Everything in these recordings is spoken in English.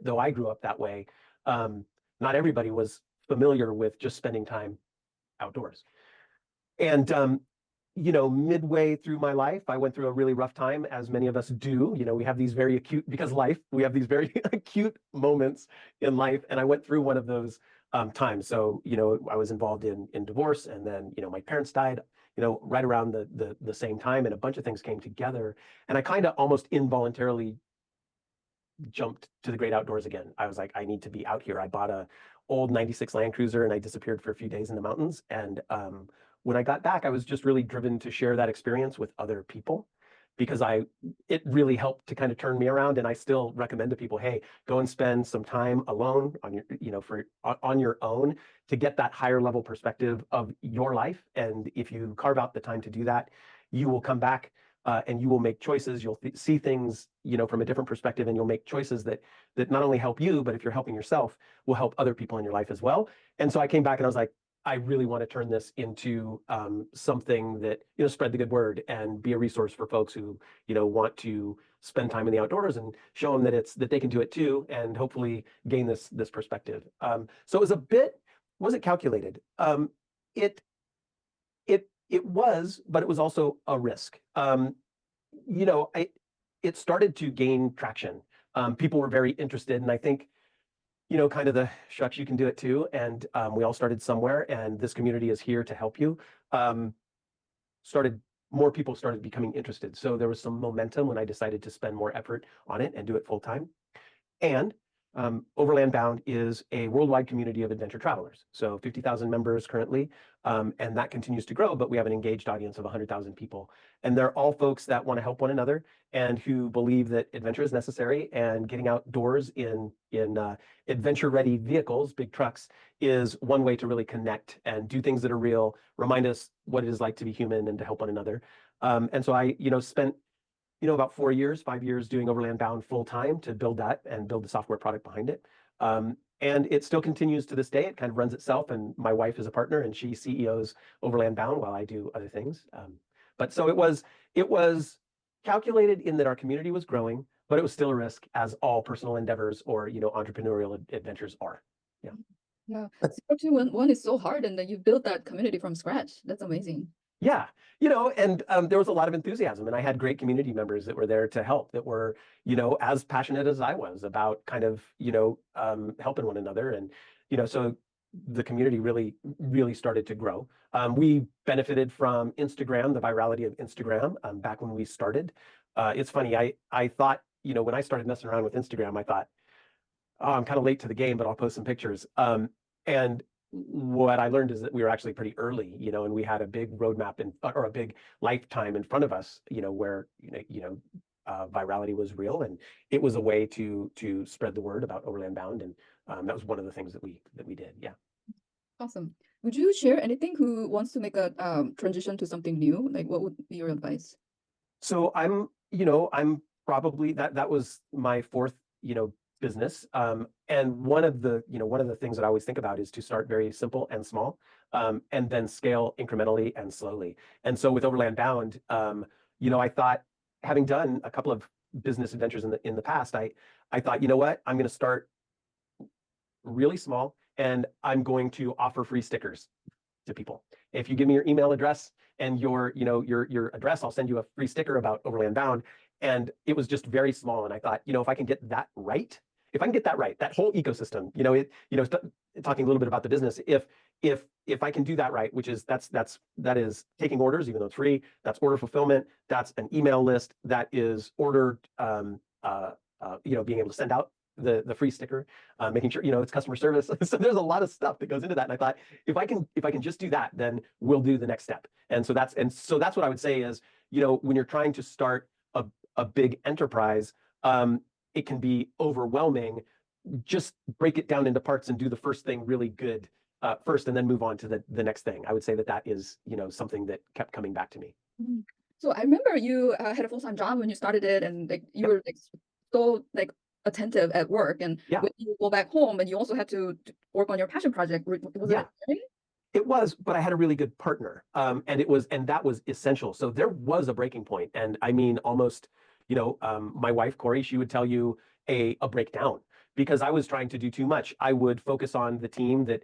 though I grew up that way, not everybody was familiar with just spending time outdoors. And midway through my life, I went through a really rough time, as many of us do. We have these very acute, because life, we have these very acute moments in life. And I went through one of those times. So, I was involved in divorce, and then, my parents died, right around the same time, and a bunch of things came together. And I kind of almost involuntarily jumped to the great outdoors again. I was like, I need to be out here. I bought a old 96 Land Cruiser, and I disappeared for a few days in the mountains. And when I got back, I was just really driven to share that experience with other people, because it really helped to kind of turn me around. And I still recommend to people, hey, go and spend some time alone on on your own to get that higher level perspective of your life. And if you carve out the time to do that, you will come back and you will make choices. You'll see things, from a different perspective, and you'll make choices that not only help you, but if you're helping yourself, will help other people in your life as well. And so I came back and I was like, I really want to turn this into something that, spread the good word and be a resource for folks who, want to spend time in the outdoors, and show them that they can do it too, and hopefully gain this perspective. So it wasn't calculated. It was, but it was also a risk. It started to gain traction. People were very interested, and I think, kind of the shucks, you can do it too. And we all started somewhere, and this community is here to help you. More people started becoming interested. So there was some momentum when I decided to spend more effort on it and do it full time. And Overland Bound is a worldwide community of adventure travelers. So 50,000 members currently, and that continues to grow, but we have an engaged audience of 100,000 people. And they're all folks that want to help one another, and who believe that adventure is necessary, and getting outdoors in adventure-ready vehicles, big trucks, is one way to really connect and do things that are real, remind us what it is like to be human and to help one another. And so I, spent about 5 years doing Overland Bound full time to build that and build the software product behind it. And it still continues to this day. It kind of runs itself, and my wife is a partner, and she CEOs Overland Bound while I do other things. But so it was calculated in that our community was growing, but it was still a risk, as all personal endeavors or, entrepreneurial adventures are. Yeah. Yeah. 0 to 1 is so hard, and then you built that community from scratch. That's amazing. Yeah, and there was a lot of enthusiasm, and I had great community members that were there to help, that were, as passionate as I was about kind of, helping one another. And, so the community really, really started to grow. We benefited from Instagram, the virality of Instagram, back when we started. It's funny, I thought, when I started messing around with Instagram, I thought, oh, I'm kind of late to the game, but I'll post some pictures. And what I learned is that we were actually pretty early, and we had a big roadmap or a big lifetime in front of us, where virality was real, and it was a way to spread the word about Overland Bound, and that was one of the things that we did. Yeah. Awesome. Would you share anything who wants to make a transition to something new? Like, what would be your advice? So I'm probably that was my fourth, business. And one of the things that I always think about is to start very simple and small, and then scale incrementally and slowly. And so with Overland Bound, I thought, having done a couple of business adventures in the past, I thought, you know what, I'm going to start really small, and I'm going to offer free stickers to people. If you give me your email address and your address, I'll send you a free sticker about Overland Bound. And it was just very small. And I thought, if I can get that right, that whole ecosystem, talking a little bit about the business, if I can do that right, which is that is taking orders, even though it's free, that's order fulfillment, that's an email list, that is order, being able to send out the free sticker, making sure, it's customer service. So there's a lot of stuff that goes into that. And I thought, if I can just do that, then we'll do the next step. And so that's what I would say is, when you're trying to start a big enterprise, it can be overwhelming. Just break it down into parts and do the first thing really good first, and then move on to the next thing. I would say that is, something that kept coming back to me. So I remember you had a full-time job when you started it, and you were so attentive at work, and when you go back home, and you also had to work on your passion project. Was it? It was, but I had a really good partner, and that was essential. So there was a breaking point, and I mean, almost, my wife Corey, she would tell you a breakdown, because I was trying to do too much. I would focus on the team that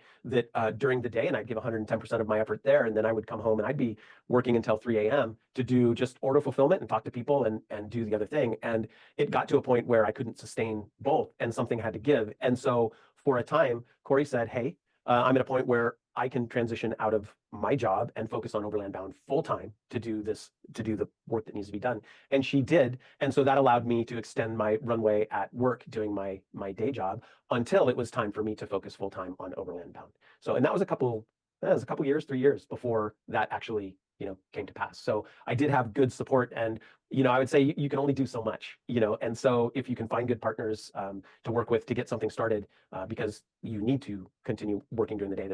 during the day, and I'd give 110% of my effort there, and then I would come home and I'd be working until 3 a.m. to do just order fulfillment and talk to people and do the other thing. And it got to a point where I couldn't sustain both, and something had to give. And so for a time, Corey said, "Hey, I'm at a point where I can transition out of my job and focus on Overland Bound full time to do the work that needs to be done." And she did. And so that allowed me to extend my runway at work doing my day job until it was time for me to focus full time on Overland Bound. So, and that was a couple years, 3 years before that actually, came to pass. So I did have good support, and, I would say you can only do so much, and so if you can find good partners to work with to get something started, because you need to continue working during the day,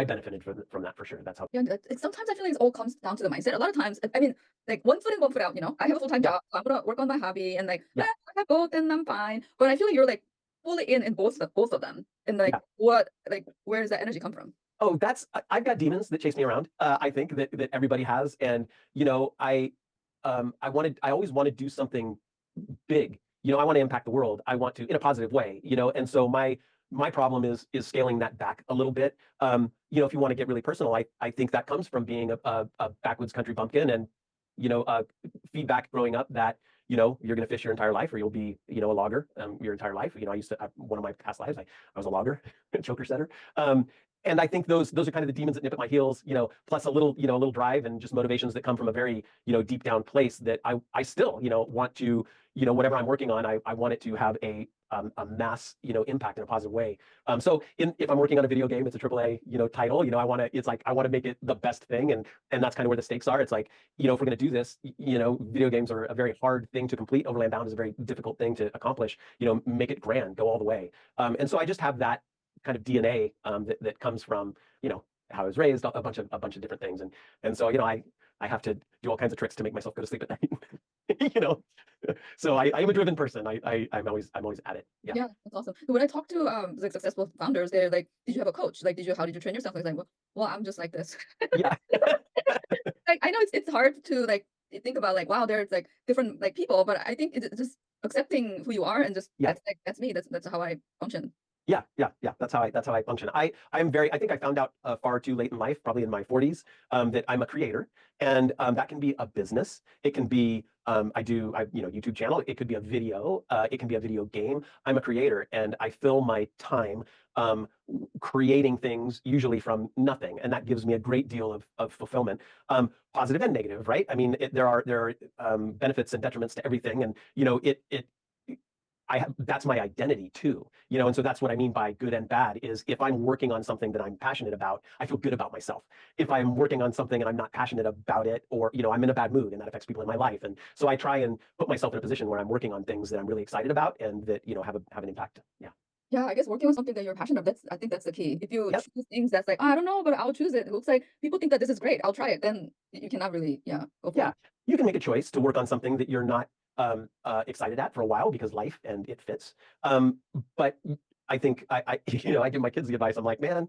I benefited from that for sure. That's how. Yeah, sometimes I feel like it all comes down to the mindset. A lot of times, I mean, like one foot in, one foot out. I have a full time Yeah. job. So I'm gonna work on my hobby, and like, Yeah. I have both, and I'm fine. But I feel like you're like fully in both of them, and like, Yeah. where does that energy come from? Oh, I've got demons that chase me around. I think that everybody has, and I always want to do something big. I want to impact the world. I want to in a positive way. And so my problem is scaling that back a little bit. If you want to get really personal, I think that comes from being a backwoods country bumpkin, and feedback growing up that you're going to fish your entire life, or you'll be a logger your entire life. I used to one of my past lives, I was a logger, choker setter. And I think those are kind of the demons that nip at my heels, plus a little drive and just motivations that come from a very, deep down place that I still, want to, whatever I'm working on, I want it to have a mass, impact in a positive way. So if I'm working on a video game, it's a AAA, title, I want to make it the best thing. And that's kind of where the stakes are. It's like, if we're going to do this, video games are a very hard thing to complete. Overland Bound is a very difficult thing to accomplish, make it grand, go all the way. And so I just have that kind of DNA that comes from how I was raised, a bunch of different things, and so I have to do all kinds of tricks to make myself go to sleep at night. So I am a driven person. I'm always at it. Yeah. Yeah, that's awesome. When I talk to like successful founders, they're like, "Did you have a coach? Like, how did you train yourself?" I was like, well, I'm just like this. Yeah. Like, I know it's hard to like think about like, wow, there's like different like people, but I think it's just accepting who you are, and just Yeah. that's me. That's how I function. Yeah. That's how I function. I think I found out far too late in life, probably in my 40s, that I'm a creator, and that can be a business. It can be YouTube channel. It could be a video. It can be a video game. I'm a creator, and I fill my time creating things, usually from nothing, and that gives me a great deal of fulfillment, positive and negative, right? I mean, there are benefits and detriments to everything, and that's my identity too, and so that's what I mean by good and bad is if I'm working on something that I'm passionate about, I feel good about myself. If I'm working on something and I'm not passionate about it, or, I'm in a bad mood and that affects people in my life. And so I try and put myself in a position where I'm working on things that I'm really excited about and that, have an impact. Yeah. Yeah, I guess working on something that you're passionate about, I think that's the key. If you Yep. choose things that's like, "Oh, I don't know, but I'll choose it. It looks like people think that this is great. I'll try it." Then you cannot really, go for Yeah. it. You can make a choice to work on something that you're not excited at for a while because life and it fits. But I think I give my kids the advice. I'm like, man,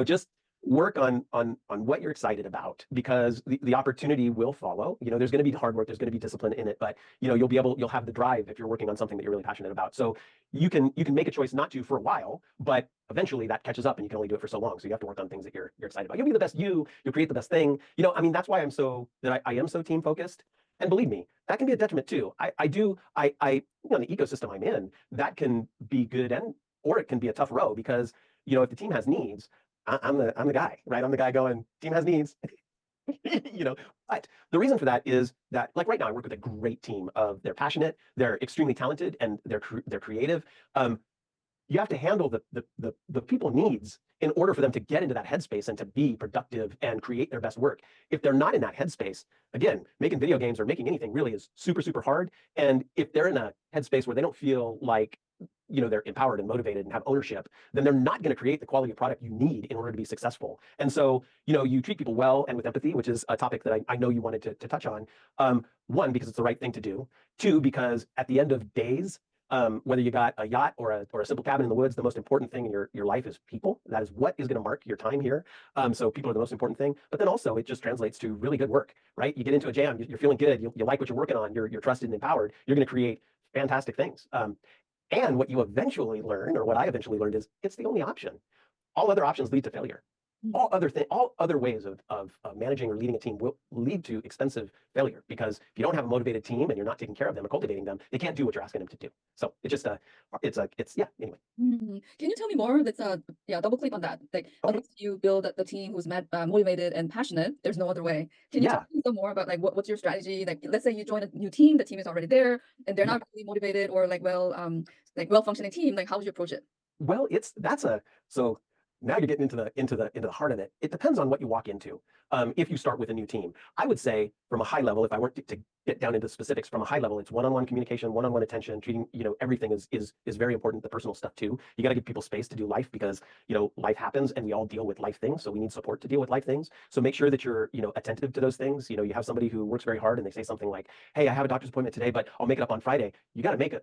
just work on what you're excited about, because the opportunity will follow. There's going to be hard work, there's going to be discipline in it, but you'll have the drive if you're working on something that you're really passionate about. So you can make a choice not to for a while, but eventually that catches up, and you can only do it for so long. So you have to work on things that you're excited about. You'll be the best you'll create the best thing. I mean, that's why I am so team focused. And believe me, that can be a detriment too. The ecosystem I'm in, that can be good, or it can be a tough row, because if the team has needs, I'm the guy, right? I'm the guy going, team has needs. But the reason for that is that, like right now, I work with a great team they're passionate, they're extremely talented, and they're creative. You have to handle the people needs in order for them to get into that headspace and to be productive and create their best work. If they're not in that headspace, again, making video games or making anything really is super, super hard. And if they're in a headspace where they don't feel like they're empowered and motivated and have ownership, then they're not going to create the quality of product you need in order to be successful. And so, you treat people well and with empathy, which is a topic that I know you wanted to touch on. One, because it's the right thing to do. Two, because at the end of days, whether you got a yacht or a simple cabin in the woods, the most important thing in your life is people. That is what is going to mark your time here. So people are the most important thing. But then also it just translates to really good work, right? You get into a jam, you're feeling good, you like what you're working on, you're trusted and empowered, you're going to create fantastic things. And what you eventually learn, or what I eventually learned, is it's the only option. All other options lead to failure. All other ways of managing or leading a team will lead to expensive failure, because if you don't have a motivated team and you're not taking care of them or cultivating them, they can't do what you're asking them to do. So it's just it's yeah. Anyway, Can you tell me more? Let's yeah, double click on that. Like, okay, unless you build the team who's motivated and passionate, there's no other way. Can you yeah, tell me some more about like what's your strategy? Like, let's say you join a new team, the team is already there, and they're yeah. not really motivated or like well functioning team. Like, how would you approach it? Well, that's a so now you're getting into the heart of it. It depends on what you walk into. If you start with a new team, I would say from a high level, if I weren't to get down into specifics, from a high level, it's one-on-one communication, one-on-one attention, treating, everything is very important. The personal stuff too. You got to give people space to do life, because life happens and we all deal with life things. So we need support to deal with life things. So make sure that you're attentive to those things. You have somebody who works very hard and they say something like, "Hey, I have a doctor's appointment today, but I'll make it up on Friday." You got to make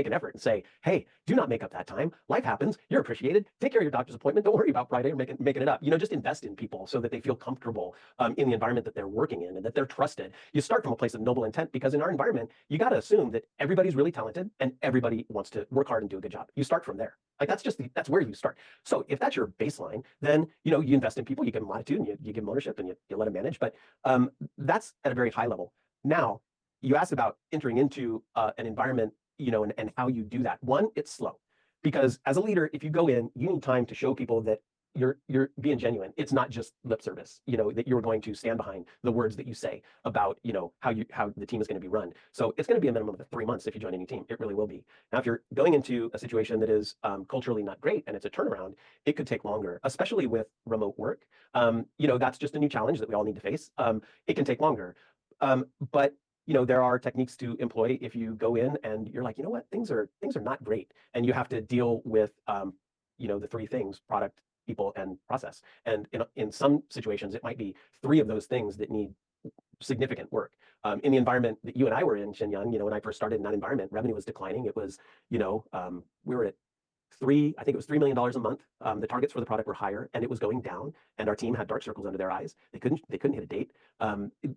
an effort and say, "Hey, do not make up that time. Life happens. You're appreciated. Take care of your doctor's appointment. Don't worry about Friday or making it up." Just invest in people so that they feel comfortable in the environment that they're working in, and that they're trusted. You start from a place of noble intent, because in our environment, you got to assume that everybody's really talented and everybody wants to work hard and do a good job. You start from there. Like, that's where you start. So if that's your baseline, then you invest in people, you give them latitude, and you give them ownership, and you let them manage. But that's at a very high level. Now, you asked about entering into an environment, and how you do that. One, it's slow, because as a leader, if you go in, you need time to show people that you're being genuine. It's not just lip service, that you're going to stand behind the words that you say about, how the team is going to be run. So it's going to be a minimum of 3 months if you join any team. It really will be. Now, if you're going into a situation that is culturally not great and it's a turnaround, it could take longer, especially with remote work. That's just a new challenge that we all need to face. It can take longer. But there are techniques to employ if you go in and you're like, what, things are not great, and you have to deal with the three things: product, people, and process. And in some situations, it might be three of those things that need significant work. In the environment that you and I were in, Shenyang, when I first started in that environment, revenue was declining. It was, we were at I think it was $3 million a month. The targets for the product were higher, and it was going down. And our team had dark circles under their eyes. They couldn't hit a date.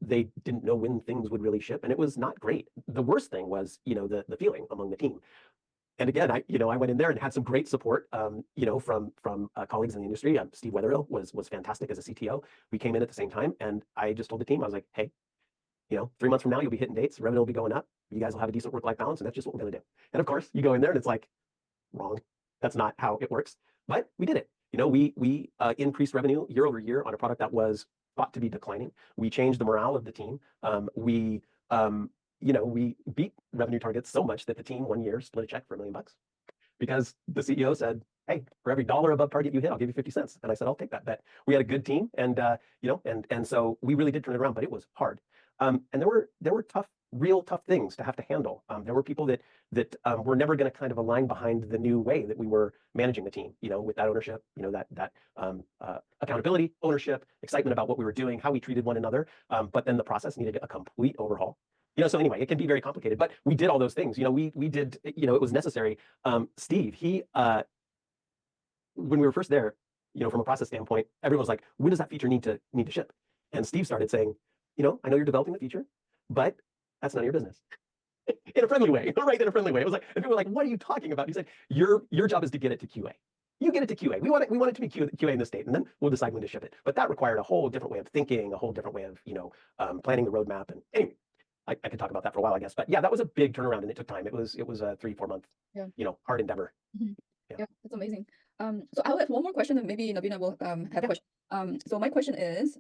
They didn't know when things would really ship, and it was not great. The worst thing was, the feeling among the team. And again, I went in there and had some great support, from colleagues in the industry. Steve Wetherill was fantastic as a CTO. We came in at the same time, and I just told the team, I was like, "Hey, 3 months from now, you'll be hitting dates. Revenue will be going up. You guys will have a decent work-life balance, and that's just what we're going to do." And of course, you go in there, and it's like, wrong. That's not how it works. But we did it. We increased revenue year over year on a product that was thought to be declining. We changed the morale of the team. We beat revenue targets so much that the team 1 year split a check for $1 million, because the CEO said, "Hey, for every dollar above target you hit, I'll give you 50 cents." And I said, "I'll take that bet." We had a good team, and and so we really did turn it around, but it was hard. And there were real tough things to have to handle. There were people that were never going to kind of align behind the new way that we were managing the team, with that ownership, that accountability, ownership, excitement about what we were doing, how we treated one another. But then the process needed a complete overhaul. So anyway, it can be very complicated, but we did all those things. We did, it was necessary. Steve, he, when we were first there, from a process standpoint, everyone was like, "When does that feature need to ship?" And Steve started saying, "I know you're developing the feature, but that's none of your business." In a friendly way, right? In a friendly way. It was like, and people were like, "What are you talking about?" He said, "Your job is to get it to QA. You get it to QA. We want it to be QA in the state, and then we'll decide when to ship it." But that required a whole different way of thinking, a whole different way of, planning the roadmap. And anyway, I could talk about that for a while, I guess. But yeah, that was a big turnaround, and it took time. It was a 3-4 month, Yeah. hard endeavor. Mhm. Yeah. Yeah, that's amazing. So I'll have one more question, and maybe Nabina will have a question. So my question is,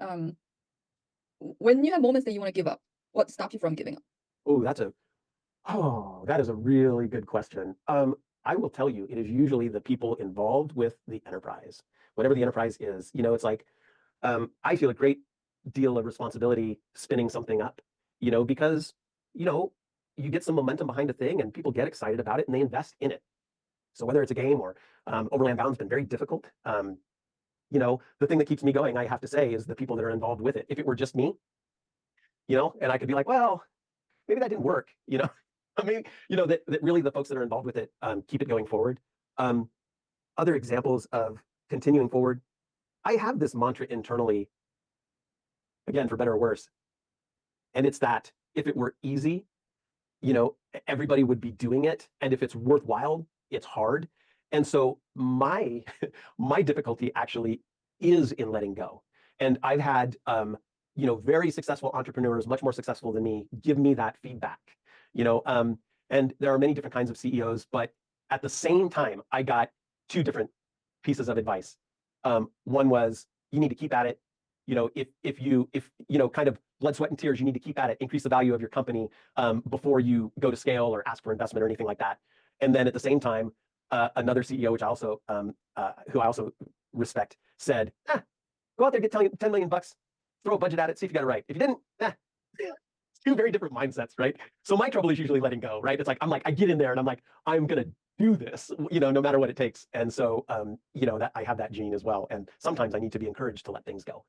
when you have moments that you want to give up, what stops you from giving up? Oh, that is a really good question. I will tell you, it is usually the people involved with the enterprise, whatever the enterprise is. It's like, I feel a great deal of responsibility spinning something up, because you get some momentum behind a thing, and people get excited about it, and they invest in it. So whether it's a game or Overland Bound's been very difficult. The thing that keeps me going, I have to say, is the people that are involved with it. If it were just me, and I could be like, "Well, maybe that didn't work," I mean, that really the folks that are involved with it keep it going forward. Um, Other examples of continuing forward, I have this mantra internally, again, for better or worse, and it's that if it were easy, everybody would be doing it, and if it's worthwhile, it's hard. And so my my difficulty actually is in letting go. And I've had very successful entrepreneurs, much more successful than me, give me that feedback. You know, and there are many different kinds of CEOs, but at the same time, I got two different pieces of advice. One was you need to keep at it. If kind of blood, sweat, and tears, you need to keep at it, increase the value of your company before you go to scale or ask for investment or anything like that. And then at the same time, another CEO, who I also respect, said, go out there, get 10 million bucks, throw a budget at it, see if you got it right. If you didn't, it's two very different mindsets, right? So my trouble is usually letting go, right? It's like, I get in there and I'm like, I'm going to do this, no matter what it takes. And so, that I have that gene as well. And sometimes I need to be encouraged to let things go.